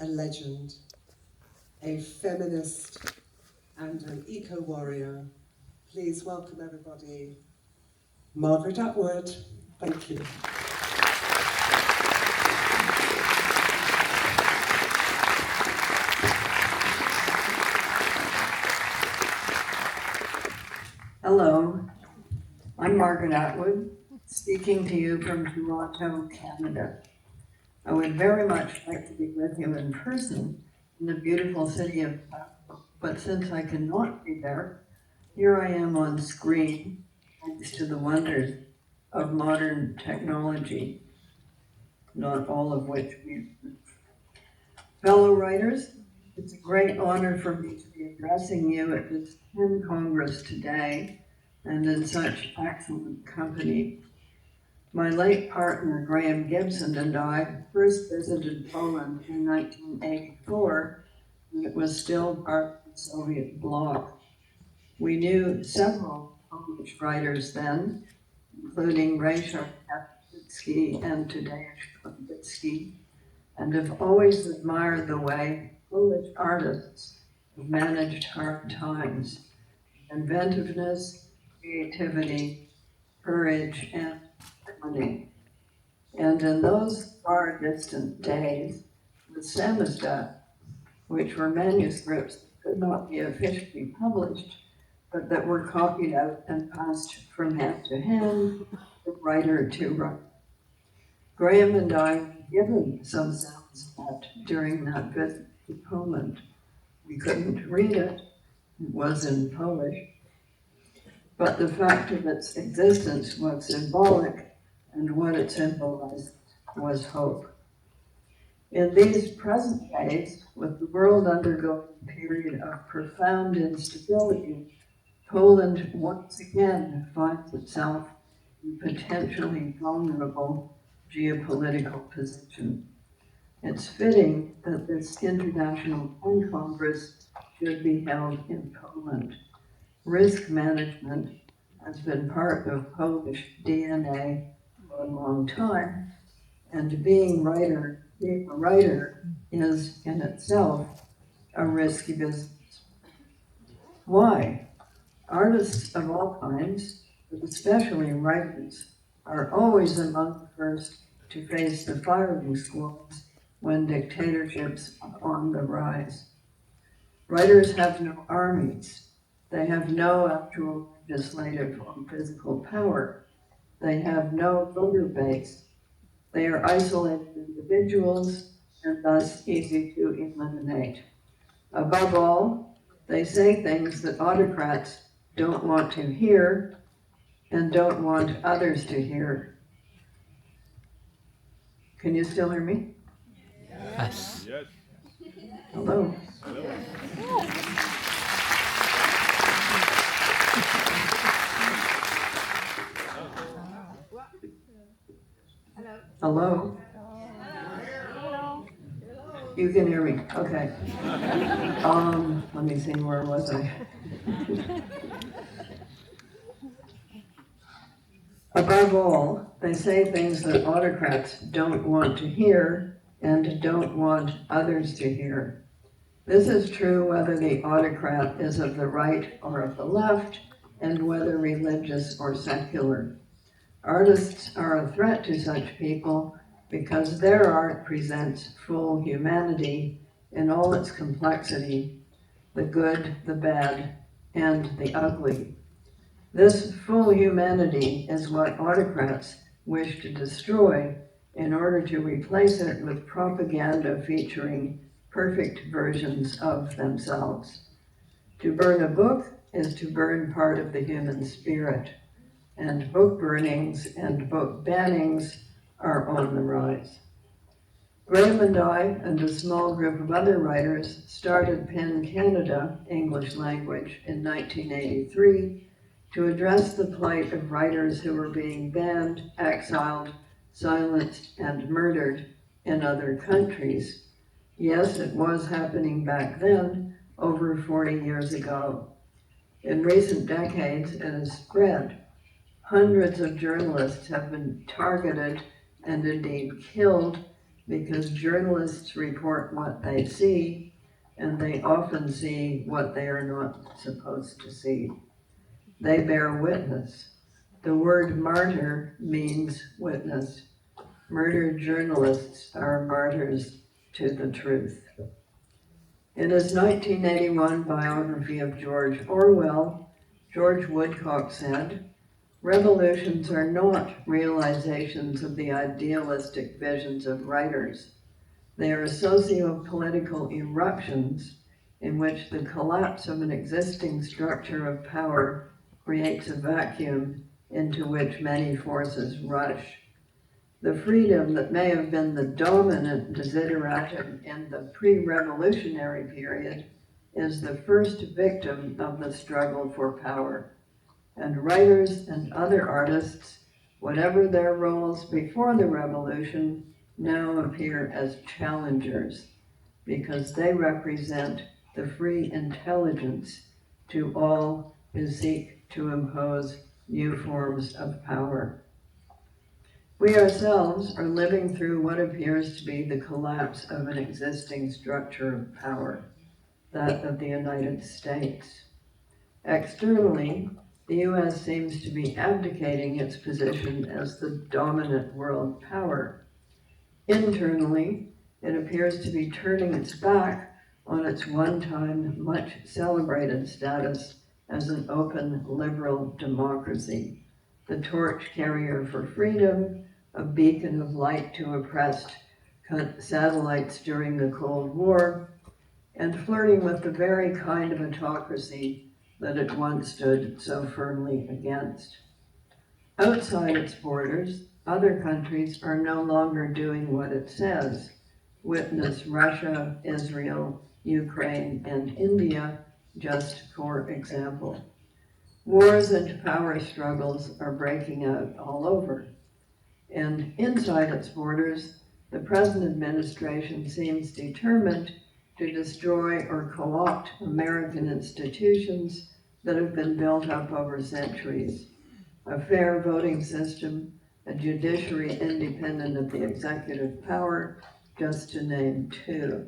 a legend, a feminist and an eco-warrior. Please welcome everybody, Margaret Atwood. Thank you. Hello, I'm Margaret Atwood, speaking to you from Toronto, Canada. I would very much like to be with you in person in the beautiful city of Krakow, but since I cannot be there, here I am on screen, thanks to the wonders of modern technology, not all of which we. Fellow writers, it's a great honor for me to be addressing you at this 10th Congress today, and in such excellent company. My late partner, Graham Gibson, and I first visited Poland in 1984, when it was still part of the Soviet bloc. We knew several Polish writers then, including Ryszard Kapuscki and Tadeusz Konvinsky, and have always admired the way Polish artists have managed hard times. Inventiveness, creativity, courage, and harmony. And in those far distant days, with Samizdat, which were manuscripts that could not be officially published, but that were copied out and passed from hand to hand, from writer to writer. Graham and I were given some Samizdat during that visit to Poland. We couldn't read it, it was in Polish, but the fact of its existence was symbolic, and what it symbolized was hope. In these present days, with the world undergoing a period of profound instability, Poland once again finds itself in potentially vulnerable geopolitical position. It's fitting that this International Pen Congress should be held in Poland. Risk management has been part of Polish DNA for a long time, and being a writer is in itself a risky business. Why? Artists of all kinds, but especially writers, are always among the first to face the firing squads when dictatorships are on the rise. Writers have no armies. They have no actual legislative or physical power. They have no voter base. They are isolated individuals and thus easy to eliminate. Above all, they say things that autocrats don't want to hear and don't want others to hear. Can you still hear me? Yes. Yes. Hello. Hello. You can hear me. Okay. Let me see, where was I? Above all, they say things that autocrats don't want to hear and don't want others to hear. This is true whether the autocrat is of the right or of the left, and whether religious or secular. Artists are a threat to such people because their art presents full humanity in all its complexity, the good, the bad, and the ugly. This full humanity is what autocrats wish to destroy in order to replace it with propaganda featuring perfect versions of themselves. To burn a book is to burn part of the human spirit, and book burnings and book bannings are on the rise. Graham and I and a small group of other writers started PEN Canada, English language, in 1983 to address the plight of writers who were being banned, exiled, silenced, and murdered in other countries. Yes, it was happening back then, over 40 years ago. In recent decades, it has spread. Hundreds of journalists have been targeted and indeed killed because journalists report what they see, and they often see what they are not supposed to see. They bear witness. The word martyr means witness. Murdered journalists are martyrs to the truth. In his 1981 biography of George Orwell, George Woodcock said, "Revolutions are not realizations of the idealistic visions of writers. They are socio-political eruptions in which the collapse of an existing structure of power creates a vacuum into which many forces rush. The freedom that may have been the dominant desideratum in the pre-revolutionary period is the first victim of the struggle for power. And writers and other artists, whatever their roles before the revolution, now appear as challengers because they represent the free intelligence to all who seek to impose new forms of power." We ourselves are living through what appears to be the collapse of an existing structure of power, that of the United States. Externally, the U.S. seems to be abdicating its position as the dominant world power. Internally, it appears to be turning its back on its one-time, much celebrated status as an open, liberal democracy, the torch carrier for freedom, a beacon of light to oppressed satellites during the Cold War, and flirting with the very kind of autocracy that it once stood so firmly against. Outside its borders, other countries are no longer doing what it says. Witness Russia, Israel, Ukraine, and India, just for example. Wars and power struggles are breaking out all over. And inside its borders, the present administration seems determined to destroy or co-opt American institutions that have been built up over centuries. A fair voting system, a judiciary independent of the executive power, just to name two.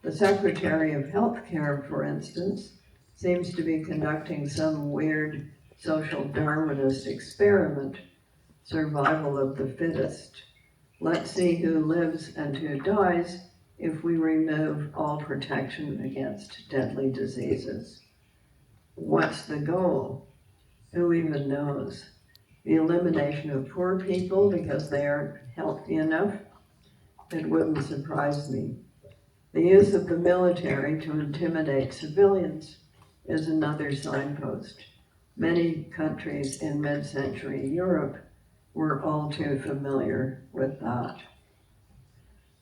The Secretary of Healthcare, for instance, seems to be conducting some weird social Darwinist experiment, survival of the fittest. Let's see who lives and who dies if we remove all protection against deadly diseases. What's the goal? Who even knows? The elimination of poor people because they aren't healthy enough? It wouldn't surprise me. The use of the military to intimidate civilians is another signpost. Many countries in mid-century Europe were all too familiar with that.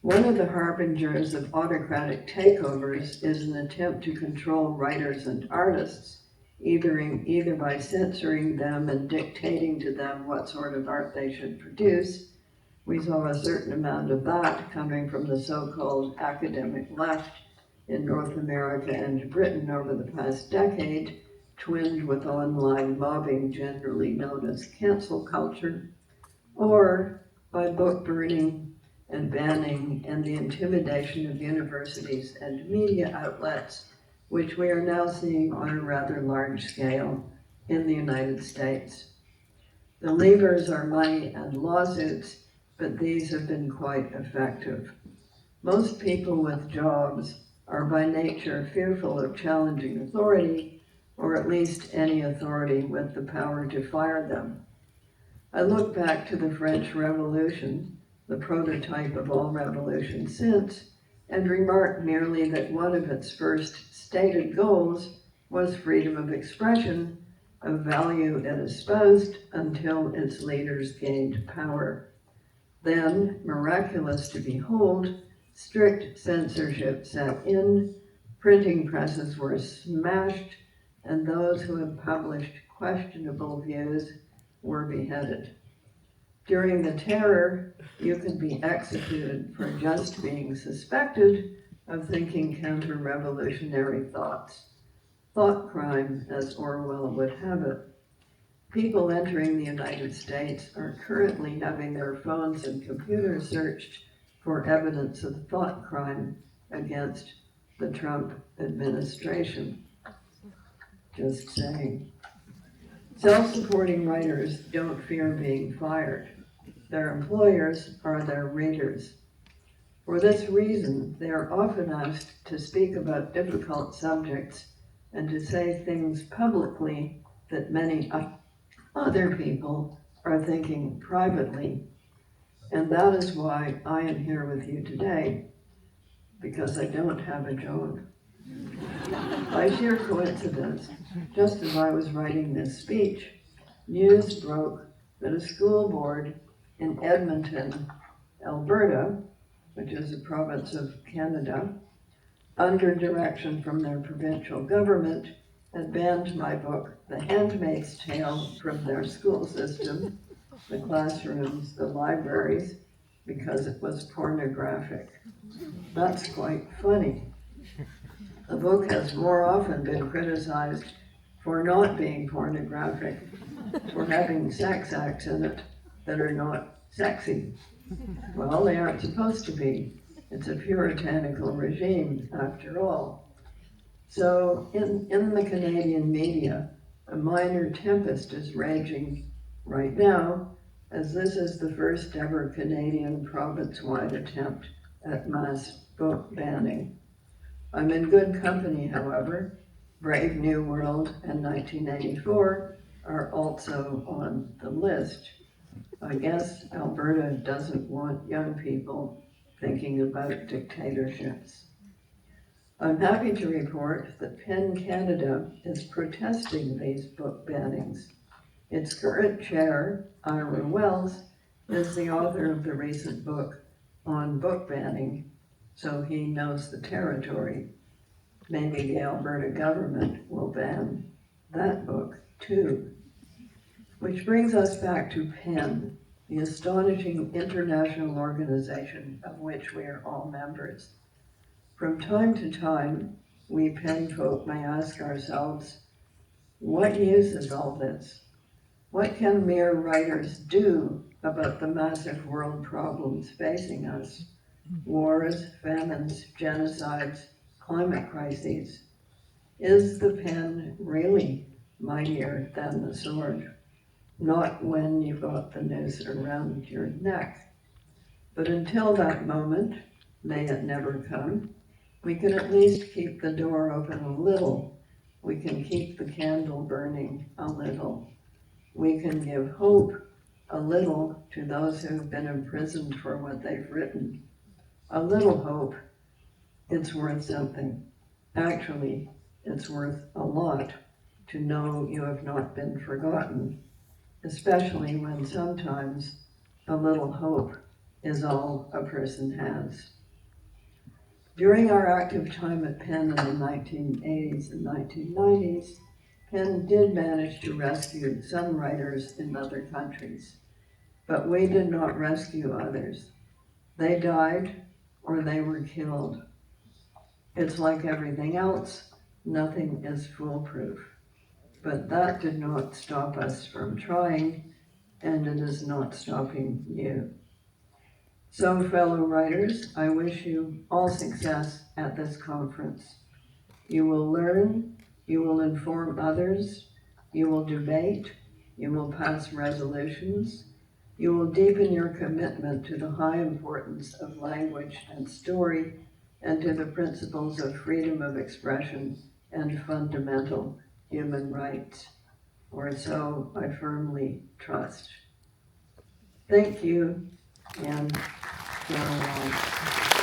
One of the harbingers of autocratic takeovers is an attempt to control writers and artists, either by censoring them and dictating to them what sort of art they should produce. We saw a certain amount of that coming from the so-called academic left in North America and Britain over the past decade, twinned with online mobbing generally known as cancel culture, or by book burning and banning and the intimidation of universities and media outlets, which we are now seeing on a rather large scale in the United States. The levers are money and lawsuits, but these have been quite effective. Most people with jobs are by nature fearful of challenging authority, or at least any authority with the power to fire them. I look back to the French Revolution, the prototype of all revolutions since, and remark merely that one of its first stated goals was freedom of expression, a value it espoused until its leaders gained power. Then, miraculous to behold, strict censorship set in, printing presses were smashed, and those who had published questionable views were beheaded. During the terror, you could be executed for just being suspected of thinking counter-revolutionary thoughts. Thought crime, as Orwell would have it. People entering the United States are currently having their phones and computers searched for evidence of thought crime against the Trump administration. Just saying. Self-supporting writers don't fear being fired. Their employers are their readers. For this reason, they are often asked to speak about difficult subjects and to say things publicly that many other people are thinking privately. And that is why I am here with you today, because I don't have a job. By sheer coincidence, just as I was writing this speech, news broke that a school board in Edmonton, Alberta, which is a province of Canada, under direction from their provincial government, had banned my book, The Handmaid's Tale, from their school system, the classrooms, the libraries, because it was pornographic. That's quite funny. The book has more often been criticized for not being pornographic, for having sex acts in it that are not sexy. Well, they aren't supposed to be. It's a puritanical regime, after all. So, in the Canadian media, a minor tempest is raging right now, as this is the first ever Canadian province-wide attempt at mass book banning. I'm in good company, however. Brave New World and 1984 are also on the list. I guess Alberta doesn't want young people thinking about dictatorships. I'm happy to report that PEN Canada is protesting these book bannings. Its current chair, Ira Wells, is the author of the recent book on book banning, so he knows the territory. Maybe the Alberta government will ban that book too. Which brings us back to PEN, the astonishing international organization of which we are all members. From time to time, we PEN folk may ask ourselves, what use is all this? What can mere writers do about the massive world problems facing us? Wars, famines, genocides, climate crises. Is the pen really mightier than the sword? Not when you've got the noose around your neck. But until that moment, may it never come, we can at least keep the door open a little. We can keep the candle burning a little. We can give hope a little to those who have been imprisoned for what they've written. A little hope, it's worth something. Actually, it's worth a lot to know you have not been forgotten, especially when sometimes a little hope is all a person has. During our active time at PEN in the 1980s and 1990s, PEN did manage to rescue some writers in other countries, but we did not rescue others. They died or they were killed. It's like everything else, nothing is foolproof. But that did not stop us from trying, and it is not stopping you. So, fellow writers, I wish you all success at this conference. You will learn, you will inform others, you will debate, you will pass resolutions, you will deepen your commitment to the high importance of language and story, and to the principles of freedom of expression and fundamental human rights, or so I firmly trust. Thank you, and go on.